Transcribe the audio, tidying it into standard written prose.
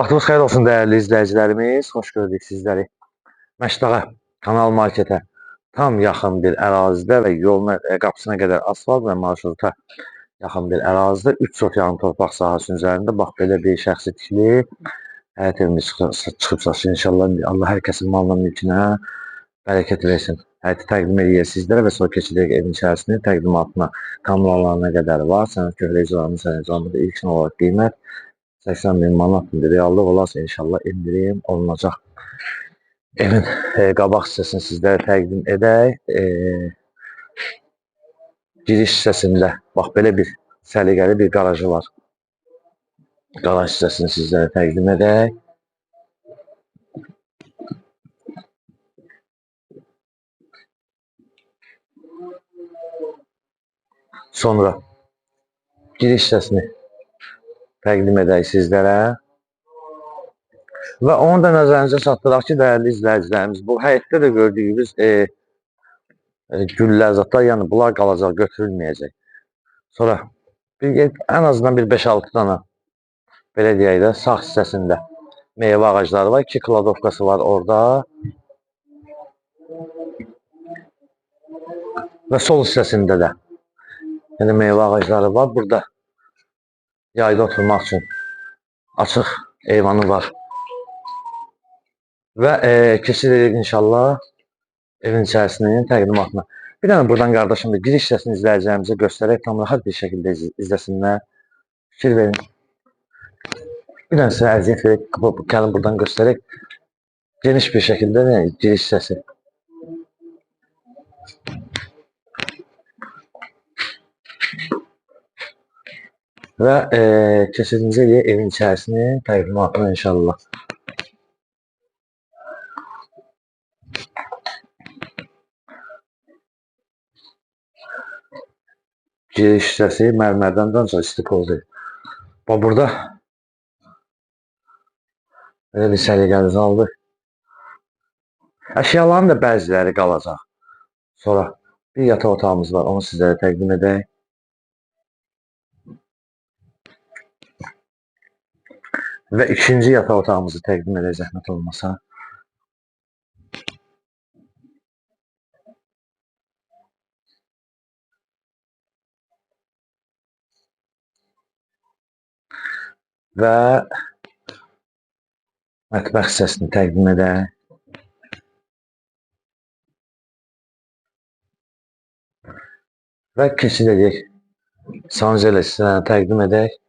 Vaxtınız xeyir olsun değerli izləyicilərimiz. Xoş gördük sizləri. Məşdağa, Kanal Marketə tam yaxın bir ərazidə və yolun qapısına qədər asfalt və marşruta yaxın bir ərazidə 3 sot yarım torpaq sahəsinin üzərində bax belə bir şəxsi tikili həyət evimiz çıxıbsa inşallah Allah hər kəsin malına mülkünə bərəkət versin. Həyəti təqdim edir sizlərə və sonra keçirik evin içərisinin təqdimatına, kameralarına qədər var. Sənət köhrə icramı sənəcamıdır. İlk olaraq qiymət 80.000 manatdır. Reallıq olarsa inşallah indirim olunacaq. Evin qabaq hissəsini sizlərə təqdim edək. Giriş hissəsində bax belə bir səliqəli bir qarajı var. Qaraj hissəsini sizlərə təqdim edək. Sonra giriş hissəsini təqdim edək sizlərə. Və onu da nəzərinizə çatdıraq ki, dəyərli izləyicilərimiz, bu həyətdə də gördüyünüz güllər, zatlar, yəni bunlar qalacaq, götürülməyəcək. Sonra ən azından bir 5-6 dana, belə deyək də, sağ hissəsində meyvə ağacları var. 2 kladovkası var orada. Və sol hissəsində də yəni meyvə ağacları var. Burada yayda oturmaq üçün açıq eyvanı var. Və keçirik inşallah evin içərisinin təqdimatına. Bir dənə buradan qardaşım da giriş hissəsini izləyicilərimizə göstərək, tam rahat bir şəkildə izləsinlər. Fikir verin. Bir dənə sizə əziyyət verək, gəlin buradan göstərək. Geniş bir şəkildə giriş hissəsi. Və keçirdiyiniz evin içərisinin təqdimatına inşallah. Giriş hissəsi mərmərdən də ancaq istifadə. Bax burada belə bir səliqəli zaldır. Əşyaların da bəziləri qalacaq. Sonra bir yataq otağımız var, onu sizlərə təqdim edək. Və ikinci yataq otağımızı təqdim edək zəhmət olmasa. Və mətbəx hissəsini təqdim edək. Və keçid edək. Sancel hissəsini təqdim edək.